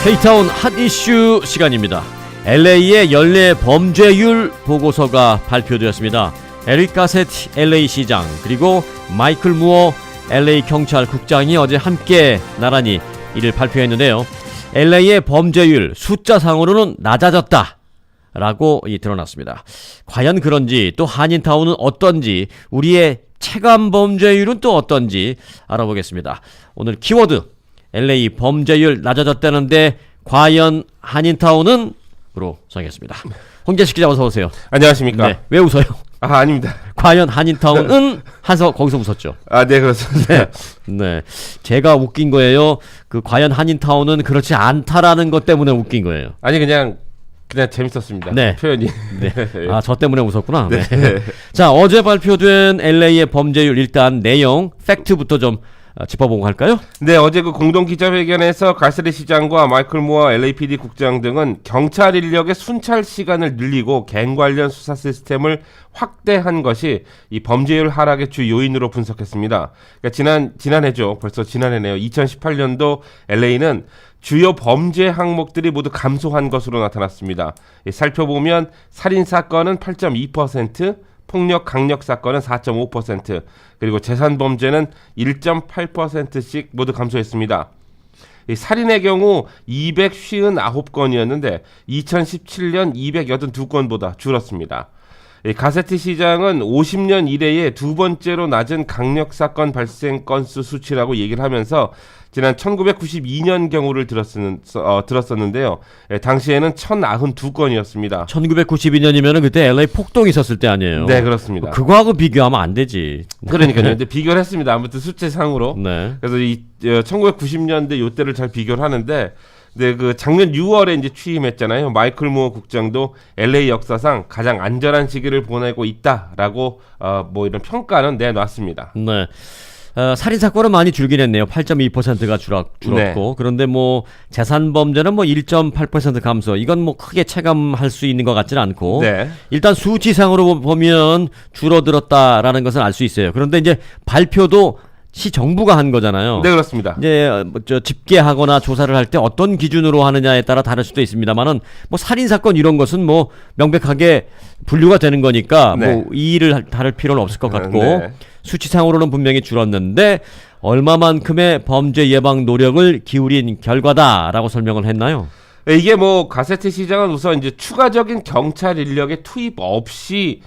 K타운 핫 이슈 시간입니다. LA의 연례 범죄율 보고서가 발표되었습니다. 에릭 가세티 LA 시장 그리고 마이클 무어 LA 경찰국장이 어제 함께 나란히 이를 발표했는데요. LA의 범죄율 숫자상으로는 낮아졌다 라고 드러났습니다. 과연 그런지, 또 한인타운은 어떤지, 우리의 체감 범죄율은 또 어떤지 알아보겠습니다. 오늘 키워드 LA 범죄율 낮아졌다는데 과연 한인타운은? 으로 정했습니다. 홍재식 기자 어서 오세요. 안녕하십니까. 네, 왜 웃어요? 아닙니다. 과연 한인타운은? 한서 거기서 웃었죠. 네, 그렇습니다. 네, 제가 웃긴 거예요. 그 과연 한인타운은 그렇지 않다라는 것 때문에 웃긴 거예요. 아니 그냥 재밌었습니다. 네. 표현이. 네. 저 때문에 웃었구나. 네. 네. 자, 어제 발표된 LA의 범죄율 일단 내용, 팩트부터 좀 짚어보고 할까요? 네, 어제 그 공동 기자회견에서 가세리 시장과 마이클 무어 LAPD 국장 등은 경찰 인력의 순찰 시간을 늘리고 갱 관련 수사 시스템을 확대한 것이 이 범죄율 하락의 주 요인으로 분석했습니다. 그러니까 지난해죠. 벌써 지난해네요. 2018년도 LA는 주요 범죄 항목들이 모두 감소한 것으로 나타났습니다. 살펴보면 살인 사건은 8.2%, 폭력 강력 사건은 4.5%, 그리고 재산 범죄는 1.8%씩 모두 감소했습니다. 살인의 경우 259건이었는데 2017년 282건보다 줄었습니다. 가세티 시장은 50년 이래에 두 번째로 낮은 강력 사건 발생 건수 수치라고 얘기를 하면서 지난 1992년 경우를 들었었는데요. 당시에는 1092건이었습니다. 1992년이면 그때 LA 폭동이 있었을 때 아니에요? 네, 그렇습니다. 그거하고 비교하면 안 되지. 그러니까요. 근데 비교를 했습니다. 아무튼 수치상으로. 네. 그래서 이 1990년대 요때를 잘 비교를 하는데, 네, 그 작년 6월에 이제 취임했잖아요. 마이클 무어 국장도 LA 역사상 가장 안전한 시기를 보내고 있다라고 뭐 이런 평가는 내놨습니다. 네. 살인 사건은 많이 줄긴 했네요. 8.2%가 줄었고. 네. 그런데 뭐 재산 범죄는 뭐 1.8% 감소. 이건 뭐 크게 체감할 수 있는 것 같지는 않고. 네. 일단 수치상으로 보면 줄어들었다라는 것은 알 수 있어요. 그런데 이제 발표도 시 정부가 한 거잖아요. 네, 그렇습니다. 이제 집계하거나 조사를 할 때 어떤 기준으로 하느냐에 따라 다를 수도 있습니다만은 뭐 살인 사건 이런 것은 뭐 명백하게 분류가 되는 거니까 네. 뭐 이의를 다를 필요는 없을 것 같고 네. 수치상으로는 분명히 줄었는데 얼마만큼의 범죄 예방 노력을 기울인 결과다라고 설명을 했나요? 이게 뭐 가세티 시장은 우선 이제 추가적인 경찰 인력의 투입 없이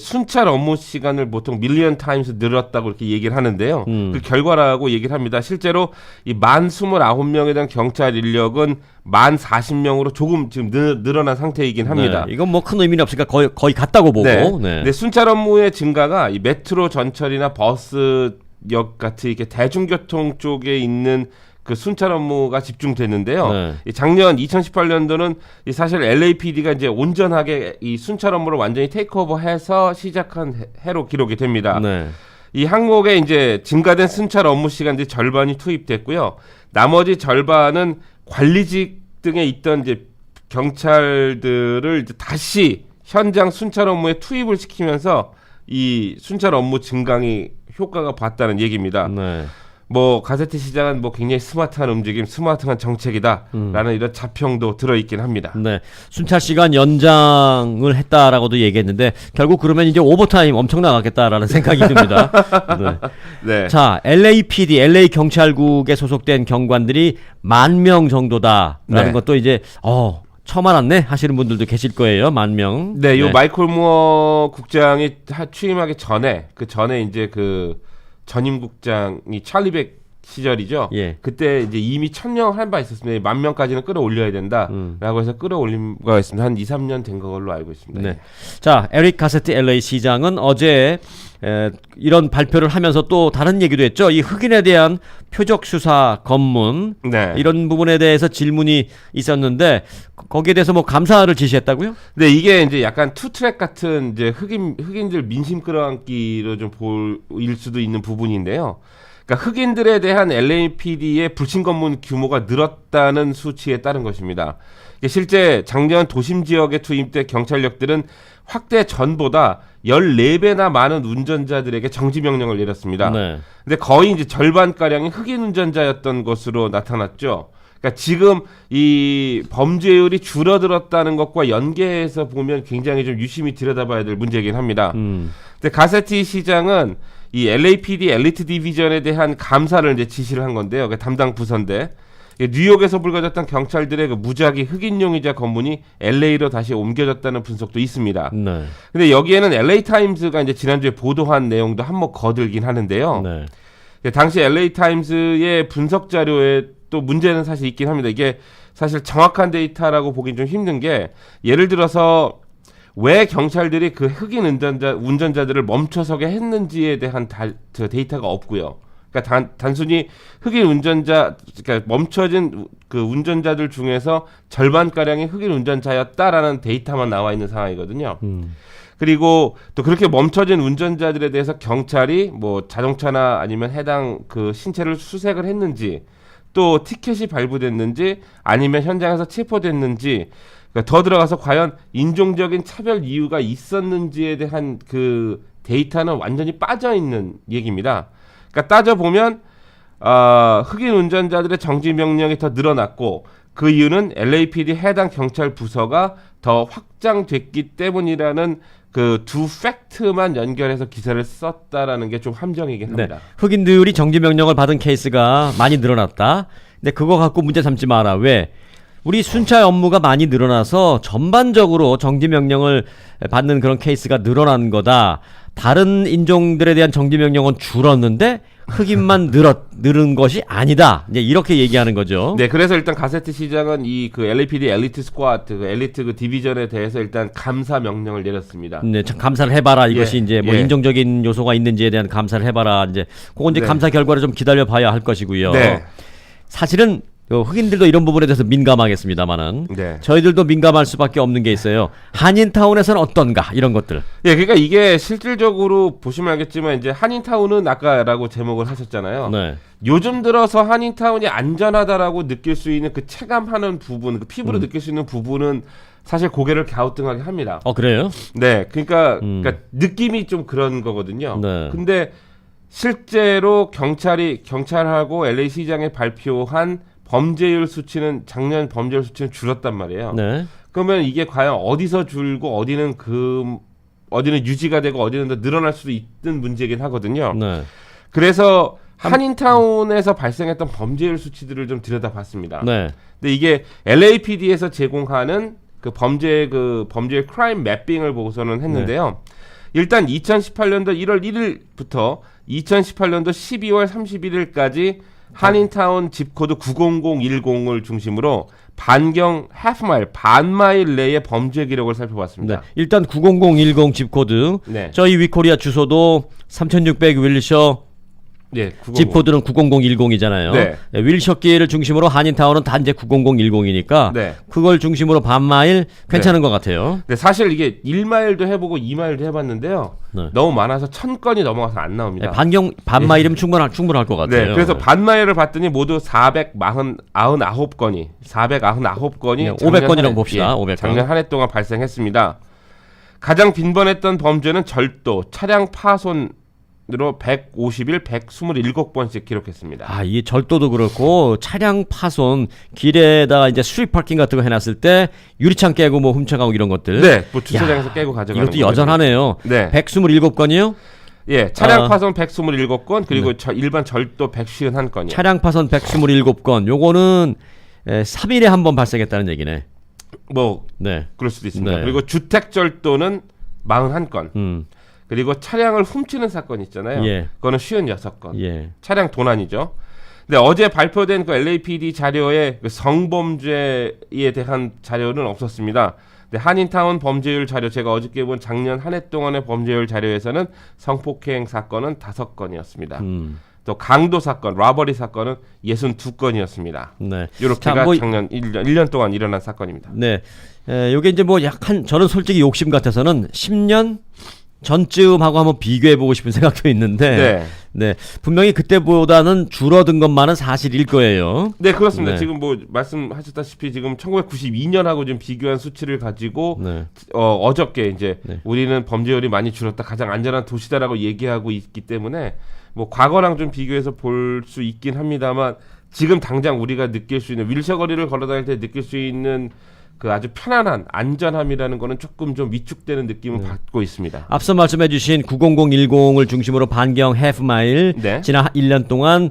순찰 업무 시간을 보통 밀리언 타임스 늘었다고 이렇게 얘기를 하는데요. 그 결과라고 얘기를 합니다. 실제로 이 1029명에 대한 경찰 인력은 1040명으로 조금 지금 늘어난 상태이긴 합니다. 네, 이건 뭐 큰 의미는 없으니까 거의 같다고 보고. 네. 네. 네, 순찰 업무의 증가가 이 메트로 전철이나 버스역 같은 이렇게 대중교통 쪽에 있는 그 순찰 업무가 집중됐는데요. 네. 작년 2018년도는 사실 LAPD가 이제 온전하게 이 순찰 업무를 완전히 테이크오버해서 시작한 해로 기록이 됩니다. 네. 이 항목에 이제 증가된 순찰 업무 시간들이 절반이 투입됐고요. 나머지 절반은 관리직 등에 있던 이제 경찰들을 이제 다시 현장 순찰 업무에 투입을 시키면서 이 순찰 업무 증강이 효과가 봤다는 얘기입니다. 네. 뭐 가세티 시장은 뭐 굉장히 스마트한 움직임, 스마트한 정책이다라는 이런 자평도 들어있긴 합니다. 네, 순찰 시간 연장을 했다라고도 얘기했는데 결국 그러면 이제 오버타임 엄청 나가겠다라는 생각이 듭니다. 네. 네. 자, LAPD, LA 경찰국에 소속된 경관들이 10,000명 정도다라는 네. 것도 이제 처음 알았네 하시는 분들도 계실 거예요. 10,000명. 네, 요 마이클 무어 국장이 취임하기 전에 이제 그 전임 국장이 찰리 백 시절이죠. 예. 그때 이제 이미 1,000명 한 바 있었습니다. 10,000명까지는 끌어올려야 된다라고 해서 끌어올린 거가 있습니다. 한 2, 3년 된 걸로 알고 있습니다. 네. 자, 에릭 가세티 LA 시장은 어제 이런 발표를 하면서 또 다른 얘기도 했죠. 이 흑인에 대한 표적 수사 검문 네. 이런 부분에 대해서 질문이 있었는데 거기에 대해서 뭐 감사를 지시했다고요? 네, 이게 이제 약간 투트랙 같은 이제 흑인들 민심 끌어안기로 좀 보일 수도 있는 부분인데요. 그러니까 흑인들에 대한 LAPD의 불신 검문 규모가 늘었다는 수치에 따른 것입니다. 실제 작년 도심 지역에 투입된 경찰력들은 확대 전보다 14배나 많은 운전자들에게 정지 명령을 내렸습니다. 네. 근데 거의 이제 절반가량이 흑인 운전자였던 것으로 나타났죠. 그러니까 지금 이 범죄율이 줄어들었다는 것과 연계해서 보면 굉장히 좀 유심히 들여다봐야 될 문제이긴 합니다. 근데 가세티 시장은 이 LAPD 엘리트 디비전에 대한 감사를 이제 지시를 한 건데요. 그 담당 부서인데 뉴욕에서 불거졌던 경찰들의 그 무작위 흑인 용의자 검문이 LA로 다시 옮겨졌다는 분석도 있습니다. 네. 근데 여기에는 LA 타임스가 이제 지난주에 보도한 내용도 한몫 거들긴 하는데요. 네. 당시 LA 타임스의 분석 자료에 또 문제는 사실 있긴 합니다. 이게 사실 정확한 데이터라고 보긴 좀 힘든 게 예를 들어서 왜 경찰들이 그 흑인 운전자들을 멈춰서게 했는지에 대한 데이터가 없고요. 그러니까 단순히 흑인 운전자, 그러니까 멈춰진 그 운전자들 중에서 절반가량이 흑인 운전자였다라는 데이터만 나와 있는 상황이거든요. 그리고 또 그렇게 멈춰진 운전자들에 대해서 경찰이 뭐 자동차나 아니면 해당 그 신체를 수색을 했는지 또 티켓이 발부됐는지 아니면 현장에서 체포됐는지 그러니까 더 들어가서 과연 인종적인 차별 이유가 있었는지에 대한 그 데이터는 완전히 빠져 있는 얘기입니다. 그러니까 따져보면 흑인 운전자들의 정지 명령이 더 늘어났고 그 이유는 LAPD 해당 경찰 부서가 더 확장됐기 때문이라는 그 두 팩트만 연결해서 기사를 썼다라는 게 좀 함정이긴 합니다. 네. 흑인들이 정지 명령을 받은 케이스가 많이 늘어났다. 근데 그거 갖고 문제 삼지 마라. 왜? 우리 순찰 업무가 많이 늘어나서 전반적으로 정지 명령을 받는 그런 케이스가 늘어난 거다. 다른 인종들에 대한 정지 명령은 줄었는데 흑인만 늘은 것이 아니다. 이제 이렇게 얘기하는 거죠. 네, 그래서 일단 가세트 시장은 이 그 LAPD 엘리트 스쿼트, 그 엘리트 그 디비전에 대해서 일단 감사 명령을 내렸습니다. 네, 감사를 해봐라. 이것이 이제 뭐 예. 인종적인 요소가 있는지에 대한 감사를 해봐라. 이제 그건 이제 네. 감사 결과를 좀 기다려봐야 할 것이고요. 네. 사실은 흑인들도 이런 부분에 대해서 민감하겠습니다만은 네. 저희들도 민감할 수밖에 없는 게 있어요. 한인타운에서는 어떤가 이런 것들. 예, 그러니까 이게 실질적으로 보시면 알겠지만 이제 한인타운은 아까라고 제목을 하셨잖아요. 네. 요즘 들어서 한인타운이 안전하다라고 느낄 수 있는 그 체감하는 부분, 그 피부로 느낄 수 있는 부분은 사실 고개를 갸우뚱하게 합니다. 그래요? 네, 그러니까 느낌이 좀 그런 거거든요. 네. 근데 실제로 경찰하고 LA 시장이 발표한 범죄율 수치는 작년 범죄율 수치는 줄었단 말이에요. 네. 그러면 이게 과연 어디서 줄고 어디는 유지가 되고 어디는 더 늘어날 수도 있는 문제이긴 하거든요. 네. 그래서 한인타운에서 발생했던 범죄율 수치들을 좀 들여다봤습니다. 네. 근데 이게 LAPD에서 제공하는 그 범죄 크라임 매핑을 보고서는 했는데요. 일단 2018년도 1월 1일부터 2018년도 12월 31일까지 한인타운 집코드 90010을 중심으로 반경 반마일 내의 범죄 기록을 살펴봤습니다. 네. 일단 90010 집코드. 네. 저희 위코리아 주소도 3600 윌셔. 네, 900. 집코드는 90010이잖아요. 네. 윌셔길을 중심으로 한인타운은 단제 90010이니까 네. 그걸 중심으로 반마일 괜찮은 것 같아요. 네, 사실 이게 1마일도 해보고 2마일도 해봐봤는데요. 네. 너무 많아서 1000건이 넘어가서 안 나옵니다. 반마일이면 충분할 것 같아요. 네, 그래서 반마일을 봤더니 모두 499건이 500건이라고 봅시다. 500건. 작년 한 해 동안 발생했습니다. 가장 빈번했던 범죄는 절도, 차량 파손으로 150일 127번씩 기록했습니다. 이 절도도 그렇고 차량 파손 길에다가 이제 스트리트 파킹 같은 거 해놨을 때 유리창 깨고 뭐 훔쳐가고 이런 것들. 네, 뭐 주차장에서 깨고 가져가는 이것도 여전하네요. 네. 127건이요? 예, 차량 파손 127건 그리고 일반 절도 151건이요. 차량 파손 127건. 요거는 3일에 한 번 발생했다는 얘기네. 뭐 네. 그럴 수도 있습니다. 네. 그리고 주택 절도는 41건. 그리고 차량을 훔치는 사건 있잖아요. 예. 그거는 56건. 예. 차량 도난이죠. 근데 어제 발표된 그 LAPD 자료에 그 성범죄에 대한 자료는 없었습니다. 근데 한인타운 범죄율 자료 제가 어저께 본 작년 한 해 동안의 범죄율 자료에서는 성폭행 사건은 5건이었습니다. 또 강도 사건, 라버리 사건은 62건이었습니다. 네. 이렇게가 작년 1년 동안 일어난 사건입니다. 네. 요게 이제 뭐 약간 저는 솔직히 욕심 같아서는 10년 전쯤하고 한번 비교해보고 싶은 생각도 있는데, 네. 분명히 그때보다는 줄어든 것만은 사실일 거예요. 네, 그렇습니다. 네. 지금 뭐 말씀하셨다시피 지금 1992년하고 좀 비교한 수치를 가지고 네. 어저께 이제 네. 우리는 범죄율이 많이 줄었다, 가장 안전한 도시다라고 얘기하고 있기 때문에 뭐 과거랑 좀 비교해서 볼 수 있긴 합니다만 지금 당장 우리가 느낄 수 있는 윌체어 거리를 걸어다닐 때 느낄 수 있는 그 아주 편안한 안전함이라는 거는 조금 좀 위축되는 느낌을 받고 있습니다. 앞서 말씀해주신 90010을 중심으로 반경 해프마일 네. 지난 1년 동안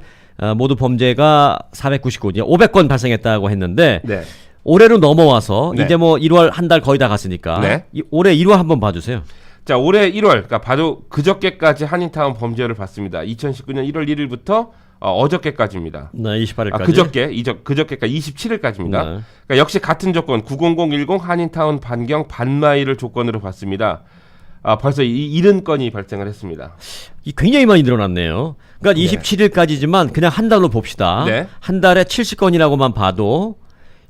모두 범죄가 499, 500건 발생했다고 했는데 네. 올해로 넘어와서 네. 이제 뭐 1월 한 달 거의 다 갔으니까 네. 올해 1월 한번 봐주세요. 자, 올해 1월, 그러니까 바로 그저께까지 한인타운 범죄를 봤습니다. 2019년 1월 1일부터 어저께까지입니다. 네, 28일까지. 그저께까지 27일까지입니다. 네. 그러니까 역시 같은 조건 90010 한인타운 반경 반마일을 조건으로 봤습니다. 벌써 70건이 발생을 했습니다. 굉장히 많이 늘어났네요. 그러니까 네. 27일까지지만 그냥 한 달로 봅시다. 네. 한 달에 70건이라고만 봐도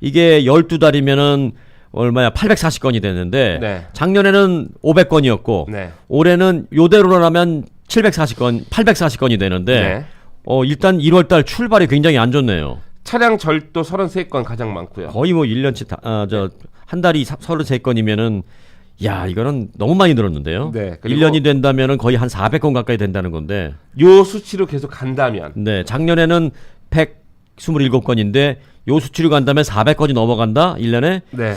이게 12달이면은 얼마야? 840건이 됐는데 네. 작년에는 500건이었고 네. 올해는 요대로라면 740건, 840건이 되는데 네. 일단 1월 달 출발이 굉장히 안 좋네요. 차량 절도 33건 가장 많고요. 거의 뭐 1년치 한 달이 33건이면은 야, 이거는 너무 많이 늘었는데요. 네, 그리고 1년이 된다면은 거의 한 400건 가까이 된다는 건데. 요 수치로 계속 간다면 네, 작년에는 127건인데 요 수치로 간다면 400건이 넘어간다. 1년에. 네.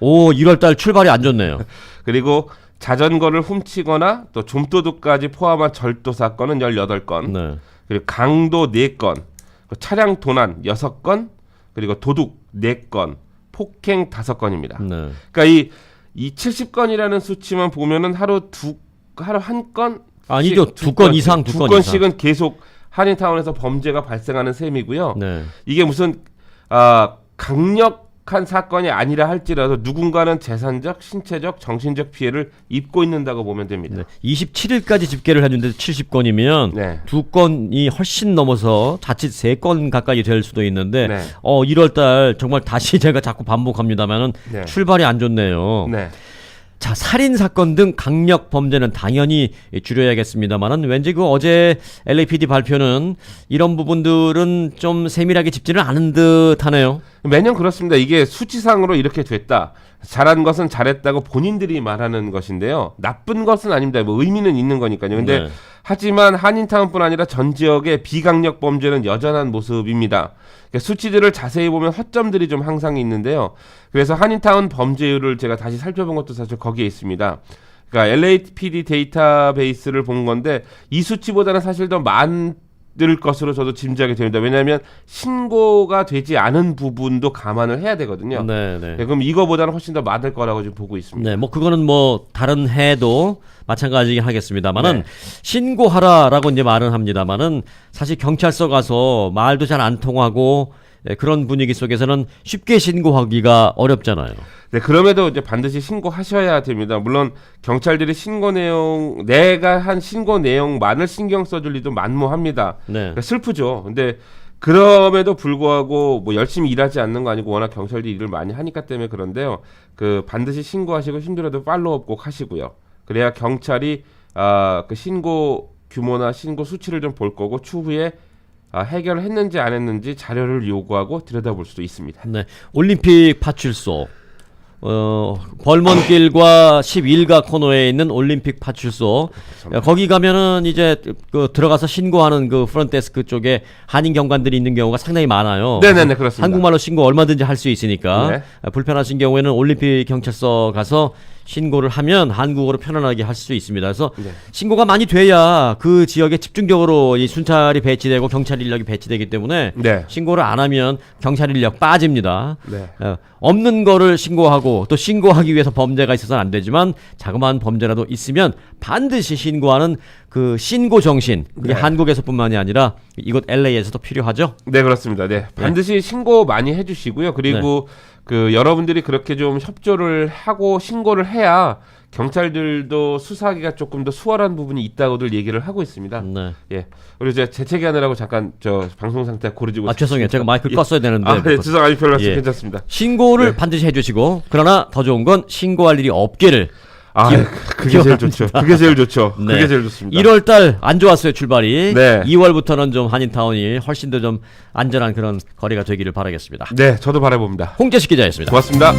1월 달 출발이 안 좋네요. 그리고 자전거를 훔치거나 또 좀도둑까지 포함한 절도 사건은 18건. 네. 그리고 강도 4건. 차량 도난 6건. 그리고 도둑 4건. 폭행 5건입니다. 네. 그러니까 이 70건이라는 수치만 보면은 하루 한 건? 아니죠. 두 건 이상, 두 건 건씩은 계속 한인타운에서 범죄가 발생하는 셈이고요. 네. 이게 무슨 강력한 사건이 아니라 할지라도 누군가는 재산적, 신체적, 정신적 피해를 입고 있는다고 보면 됩니다. 네. 27일까지 집계를 했는데 70건이면 네. 두 건이 훨씬 넘어서 자칫 3건 가까이 될 수도 있는데 네. 1월 달 정말 다시 제가 자꾸 반복합니다만은 네. 출발이 안 좋네요. 네. 자, 살인 사건 등 강력 범죄는 당연히 줄여야겠습니다만은 왠지 그 어제 LAPD 발표는 이런 부분들은 좀 세밀하게 짚지는 않은 듯하네요. 매년 그렇습니다. 이게 수치상으로 이렇게 됐다. 잘한 것은 잘했다고 본인들이 말하는 것인데요. 나쁜 것은 아닙니다. 뭐 의미는 있는 거니까요. 근데 네. 하지만 한인타운뿐 아니라 전 지역의 비강력 범죄는 여전한 모습입니다. 그러니까 수치들을 자세히 보면 허점들이 좀 항상 있는데요. 그래서 한인타운 범죄율을 제가 다시 살펴본 것도 사실 거기에 있습니다. 그러니까 LAPD 데이터베이스를 본 건데 이 수치보다는 사실 더 많을 것으로 저도 짐작이 됩니다. 왜냐하면 신고가 되지 않은 부분도 감안을 해야 되거든요. 네, 네. 그럼 이거보다는 훨씬 더 많을 거라고 지금 보고 있습니다. 네, 뭐 그거는 뭐 다른 해도 마찬가지긴 하겠습니다만은 네. 신고하라라고 이제 말은 합니다만은 사실 경찰서 가서 말도 잘 안 통하고 그런 분위기 속에서는 쉽게 신고하기가 어렵잖아요. 네, 그럼에도 이제 반드시 신고하셔야 됩니다. 물론 경찰들이 내가 한 신고 내용만을 신경 써줄 리도 만무합니다. 네. 그러니까 슬프죠. 근데 그럼에도 불구하고 뭐 열심히 일하지 않는 거 아니고 워낙 경찰들이 일을 많이 하니까 때문에 그런데요. 반드시 신고하시고 힘들어도 팔로우업 꼭 하시고요. 그래야 경찰이 그 신고 규모나 신고 수치를 좀 볼 거고 추후에 해결을 했는지 안 했는지 자료를 요구하고 들여다볼 수도 있습니다. 네. 올림픽 파출소. 벌먼길과 11가 코너에 있는 올림픽 파출소. 거기 가면은 이제 들어가서 신고하는 그 프런트데스크 쪽에 한인 경관들이 있는 경우가 상당히 많아요. 네네네, 그렇습니다. 한국말로 신고 얼마든지 할 수 있으니까. 네. 불편하신 경우에는 올림픽 경찰서 가서 신고를 하면 한국어로 편안하게 할 수 있습니다. 그래서 네. 신고가 많이 돼야 그 지역에 집중적으로 이 순찰이 배치되고 경찰 인력이 배치되기 때문에 네. 신고를 안 하면 경찰 인력 빠집니다. 네. 없는 거를 신고하고 또 신고하기 위해서 범죄가 있어서는 안 되지만 자그마한 범죄라도 있으면 반드시 신고하는 그 신고 정신, 그게 네. 한국에서뿐만이 아니라 이곳 LA에서도 필요하죠. 네, 그렇습니다. 네. 반드시 신고 많이 해주시고요. 그리고 여러분들이 그렇게 좀 협조를 하고 신고를 해야 경찰들도 수사하기가 조금 더 수월한 부분이 있다고들 얘기를 하고 있습니다. 네. 예. 그리고 제가 재채기하느라고 잠깐 방송 상태 고르지고 죄송해요. 제가 마이크를 예. 껐어야 되는데. 네, 죄송해요. 별로 예. 괜찮습니다. 신고를 네. 반드시 해주시고, 그러나 더 좋은 건 신고할 일이 없기를. 그게 제일 좋죠. 그게 제일 좋죠. 네. 그게 제일 좋습니다. 1월달 안 좋았어요, 출발이. 네. 2월부터는 좀 한인타운이 훨씬 더 좀 안전한 그런 거리가 되기를 바라겠습니다. 네, 저도 바라봅니다. 홍재식 기자였습니다. 고맙습니다.